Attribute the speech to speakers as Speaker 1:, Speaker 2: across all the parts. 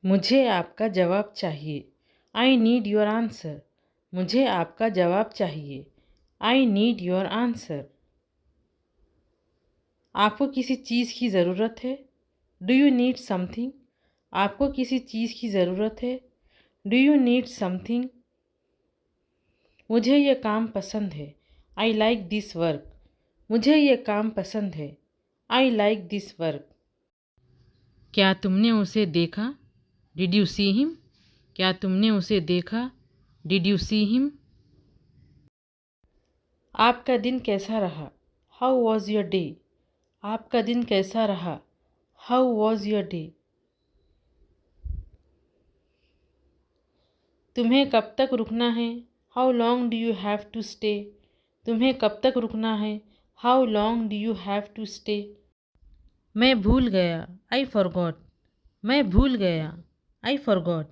Speaker 1: मुझे आपका जवाब चाहिए। I need your answer. मुझे आपका जवाब चाहिए। I need your answer. आपको किसी चीज़ की ज़रूरत है? Do you need something? आपको किसी चीज़ की ज़रूरत है? Do you need something? मुझे यह काम पसंद है। I like this work. मुझे यह काम पसंद है। I like this work. क्या तुमने उसे देखा? Did you see him? क्या तुमने उसे देखा? Did you see him? आपका दिन कैसा रहा? How was your day? आपका दिन कैसा रहा? How was your day? तुम्हें कब तक रुकना है? How long do you have to stay? तुम्हें कब तक रुकना है? How long do you have to stay? मैं भूल गया। I forgot. मैं भूल गया। I forgot.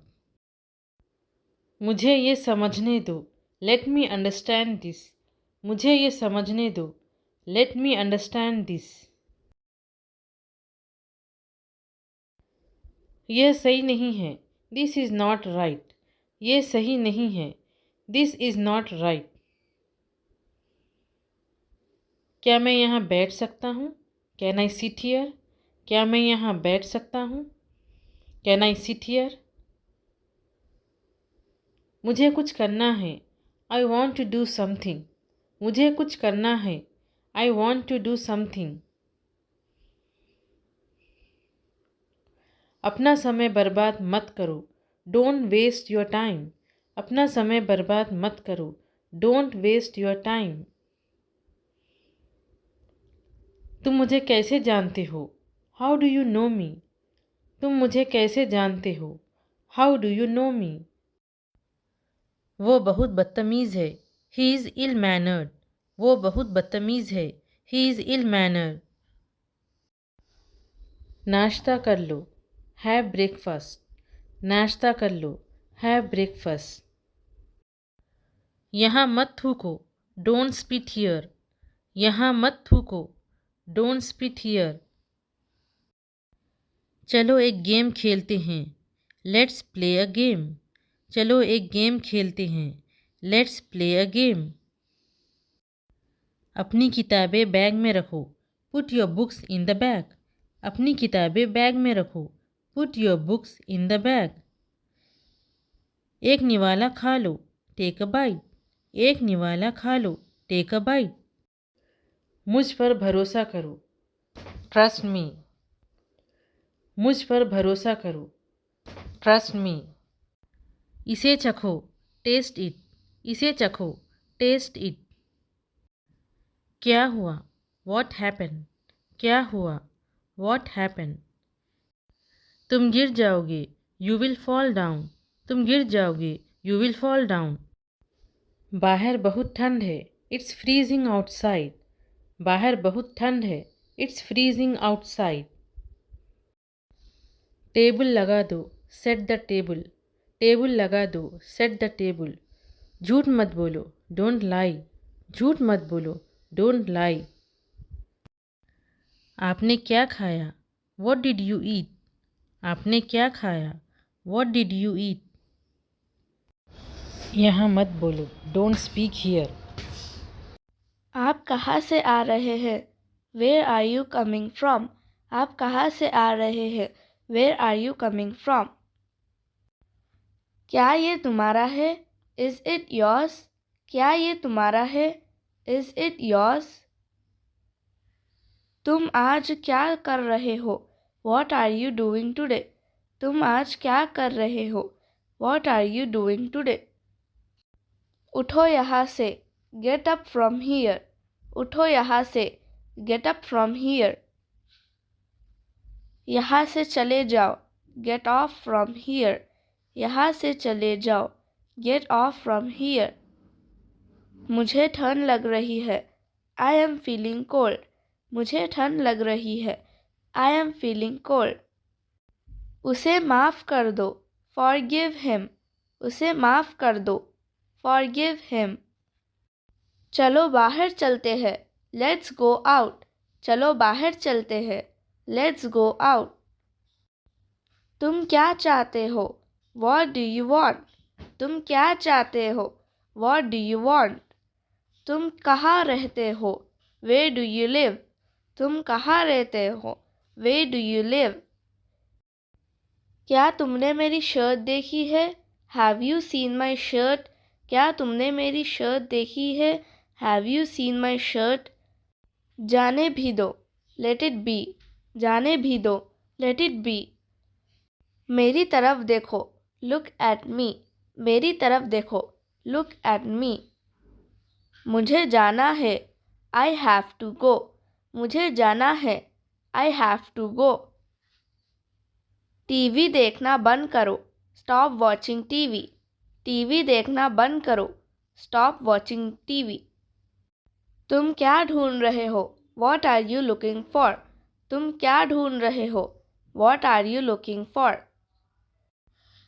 Speaker 1: मुझे ये समझने दो। Let me understand this. मुझे ये समझने दो। Let me understand this. यह सही नहीं है। This is not right. यह सही नहीं है। This is not right. क्या मैं यहाँ बैठ सकता हूँ? Can I sit here? क्या मैं यहाँ बैठ सकता हूँ? Can I sit here? मुझे कुछ करना है। I want to do something. मुझे कुछ करना है। I want to do something. अपना समय बर्बाद मत करो। Don't waste your time. अपना समय बर्बाद मत करो। Don't waste your time. तुम मुझे कैसे जानते हो? How do you know me? तुम मुझे कैसे जानते हो? How do you know me? वो बहुत बदतमीज़ है। He is ill mannered. वो बहुत बदतमीज़ है। He is ill mannered. नाश्ता कर लो। Have breakfast. नाश्ता कर लो। Have breakfast. यहाँ मत थूको। Don't spit here. यहाँ मत थूको। Don't spit here. चलो एक गेम खेलते हैं। Let's play a game. चलो एक गेम खेलते हैं। Let's play a game. अपनी किताबें बैग में रखो। Put your books in the bag. अपनी किताबें बैग में रखो। Put your books in the bag. एक निवाला खा लो। Take a bite. एक निवाला खा लो। Take a bite. मुझ पर भरोसा करो। Trust me. मुझ पर भरोसा करो। Trust me. इसे चखो। Test it. इसे चखो। Test it. क्या हुआ? What happen? क्या हुआ? What happen? तुम गिर जाओगे। You will fall down. तुम गिर जाओगे। You will fall down. बाहर बहुत ठंड है। It's freezing outside. बाहर बहुत ठंड है। It's freezing outside. टेबल लगा दो। Set the table. टेबल लगा दो। Set the table. झूठ मत बोलो। Don't lie. झूठ मत बोलो। Don't lie. आपने क्या खाया? What did you eat? आपने क्या खाया? What did you eat? यहाँ मत बोलो। Don't speak here.
Speaker 2: आप कहाँ से आ रहे हैं? Where are you coming from? आप कहाँ से आ रहे हैं? Where are you coming from? क्या ये तुम्हारा है? Is it yours? क्या ये तुम्हारा है? Is it yours? तुम आज क्या कर रहे हो? What are you doing today? तुम आज क्या कर रहे हो? What are you doing today? उठो यहाँ से। Get up from here. उठो यहाँ से। Get up from here. यहाँ से चले जाओ। Get off from here. यहाँ से चले जाओ। Get off from here. मुझे ठंड लग रही है। I am feeling cold. मुझे ठंड लग रही है। I am feeling cold. उसे माफ़ कर दो। Forgive him. उसे माफ़ कर दो। Forgive him. चलो बाहर चलते हैं। Let's go out. चलो बाहर चलते हैं। Let's go out. तुम क्या चाहते हो? What do you want? तुम क्या चाहते हो? What do you want? तुम कहाँ रहते हो? Where do you live? तुम कहाँ रहते हो? Where do you live? क्या तुमने मेरी शर्ट देखी है? Have you seen my shirt? क्या तुमने मेरी शर्ट देखी है? Have you seen my shirt? जाने भी दो. Let it be. जाने भी दो. Let it be. मेरी तरफ देखो. Look at me. मेरी तरफ देखो. Look at me. मुझे जाना है. I have to go. मुझे जाना है. I have to go. TV देखना बंद करो. Stop watching TV. टीवी देखना बंद करो. Stop watching TV. तुम क्या ढूंढ रहे हो? What are you looking for? तुम क्या ढूंढ रहे हो? What are you looking for?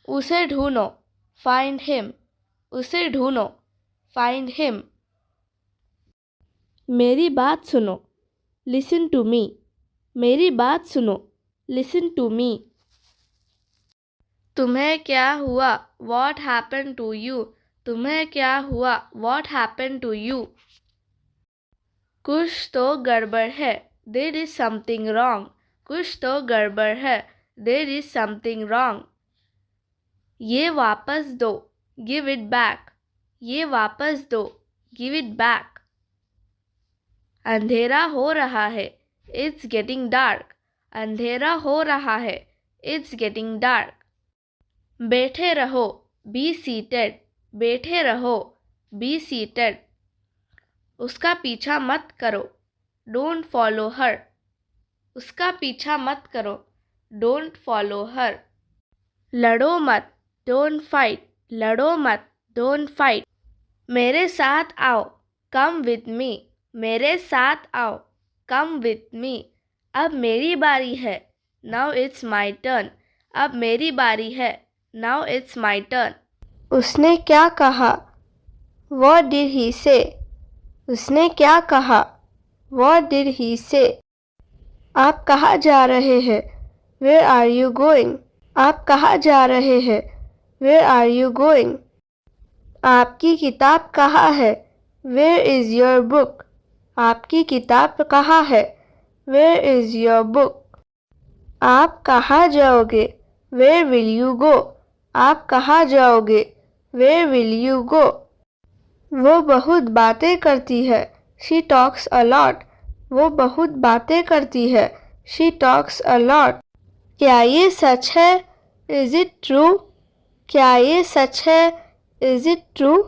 Speaker 2: उसे ढूंढो. Find him. उसे ढूंढो. Find him. मेरी बात सुनो. Listen to me. मेरी बात सुनो. Listen to me. तुम्हें क्या हुआ? What happened to you? तुम्हें क्या हुआ? What happened to you? कुछ तो गड़बड़ है. There is something wrong. कुछ तो गड़बड़ है. There is something wrong. ये वापस दो. Give it back. ये वापस दो. Give it back. अंधेरा हो रहा है. It's getting dark. अंधेरा हो रहा है. It's getting dark. बैठे रहो. Be seated. बैठे रहो. Be seated. उसका पीछा मत करो. Don't follow her. उसका पीछा मत करो. Don't follow her. लड़ो मत. Don't fight. लड़ो मत. Don't fight. मेरे साथ आओ. Come with me. मेरे साथ आओ. Come with me. अब मेरी बारी है. Now it's my turn. अब मेरी बारी है. Now it's my turn. उसने क्या कहा? What did he say? उसने क्या कहा? What did he say? आप कहाँ जा रहे हैं? Where are you going? आप कहाँ जा रहे हैं? Where are you going? आपकी किताब कहाँ है? Where is your book? आपकी किताब कहाँ है? Where is your book? आप कहाँ जाओगे? Where will you go? आप कहाँ जाओगे? Where will you go? वो बहुत बातें करती है. She talks a lot. वो बहुत बातें करती है. She talks a lot. क्या ये सच है? Is it true? क्या ये सच है? Is it true?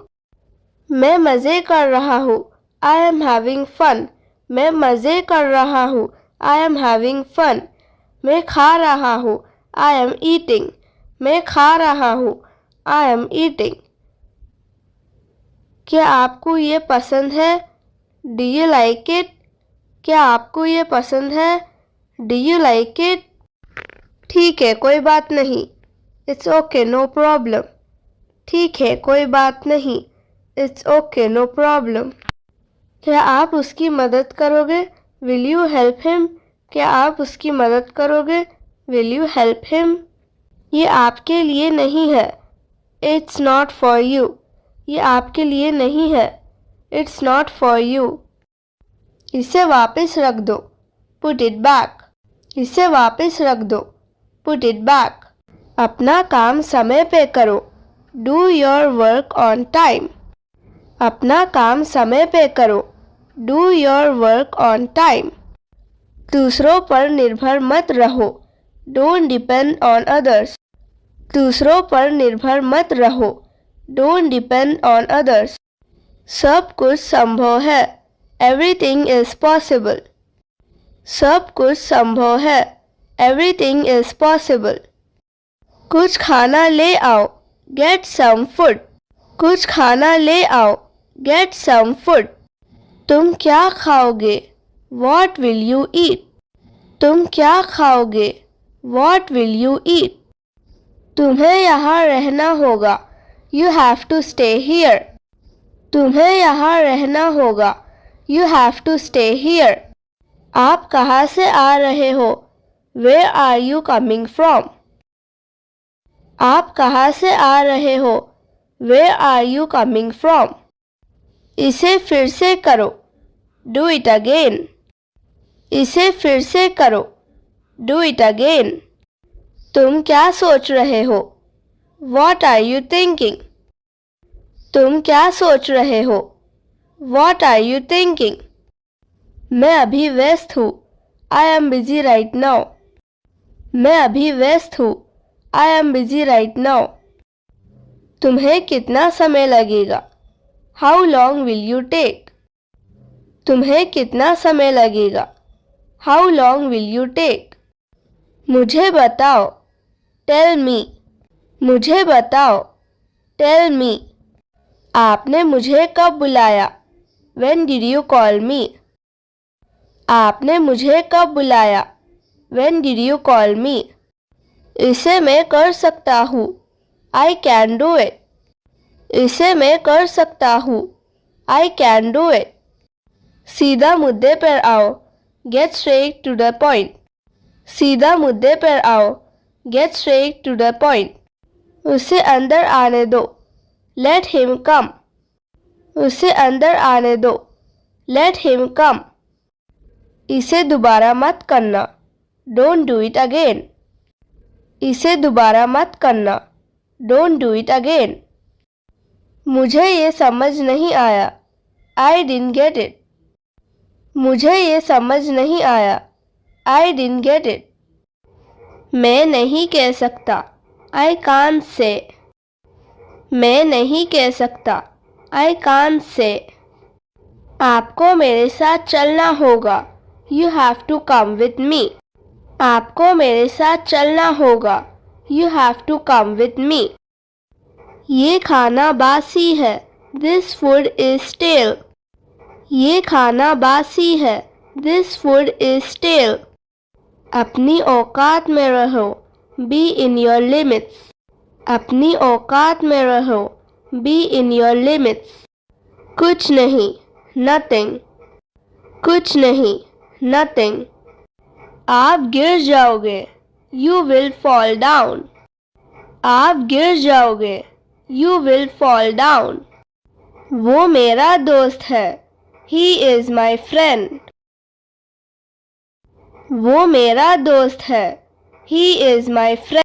Speaker 2: मैं मज़े कर रहा हूँ. I am having fun. मैं मज़े कर रहा हूँ. I am having fun. मैं खा रहा हूँ. I am eating. मैं खा रहा हूँ. I am eating. क्या आपको ये पसंद है? Do you like it? क्या आपको ये पसंद है? Do you like it? ठीक है, कोई बात नहीं. It's okay, no problem. ठीक है, कोई बात नहीं. It's okay, no problem. क्या आप उसकी मदद करोगे? Will you help him? क्या आप उसकी मदद करोगे? Will you help him? ये आपके लिए नहीं है. It's not for you. ये आपके लिए नहीं है. It's not for you. इसे वापस रख दो. Put it back. इसे वापस रख दो. Put it back. अपना काम समय पे करो. Do your work on time. अपना काम समय पे करो. Do your work on time. दूसरों पर निर्भर मत रहो. Don't depend on others. दूसरों पर निर्भर मत रहो. Don't depend on others. सब कुछ संभव है. Everything is possible. सब कुछ संभव है. Everything is possible. कुछ खाना ले आओ. Get some food. कुछ खाना ले आओ. Get some food. तुम क्या खाओगे? What will you eat? तुम क्या खाओगे? What will you eat? तुम्हें यहाँ रहना होगा. You have to stay here. तुम्हें यहाँ रहना होगा. You have to stay here. आप कहाँ से आ रहे हो? Where are you coming from? आप कहाँ से आ रहे हो? Where are you coming from? इसे फिर से करो. Do it again. इसे फिर से करो. Do it again. तुम क्या सोच रहे हो? What are you thinking? तुम क्या सोच रहे हो? What are you thinking? मैं अभी व्यस्त हूँ. I am busy right now. मैं अभी व्यस्त हूँ. I am busy right now. तुम्हें कितना समय लगेगा? How long will you take? तुम्हें कितना समय लगेगा? How long will you take? मुझे बताओ. Tell me. मुझे बताओ. Tell me. आपने मुझे कब बुलाया? When did you call me? आपने मुझे कब बुलाया? When did you call me? इसे मैं कर सकता हूँ. I can do it. इसे मैं कर सकता हूँ. I can do it. सीधा मुद्दे पर आओ. Get straight to the point. सीधा मुद्दे पर आओ. Get straight to the point. उसे अंदर आने दो. Let him come. उसे अंदर आने दो. Let him come. इसे दोबारा मत करना. Don't do it again. इसे दोबारा मत करना. Don't do it again. मुझे ये समझ नहीं आया. I didn't get it. मुझे ये समझ नहीं आया. I didn't get it. मैं नहीं कह सकता. I can't say. मैं नहीं कह सकता. I can't say. आपको मेरे साथ चलना होगा. You have to come with me. आपको मेरे साथ चलना होगा. You have to come with me. ये खाना बासी है. This food is stale. ये खाना बासी है. This food is stale. अपनी औकात में रहो. Be in your limits. अपनी औकात में रहो. Be in your limits. कुछ नहीं. Nothing. कुछ नहीं. Nothing. आप गिर जाओगे. You will fall down. आप गिर जाओगे. You will fall down. वो मेरा दोस्त है. He is my friend. वो मेरा दोस्त है. He is my friend.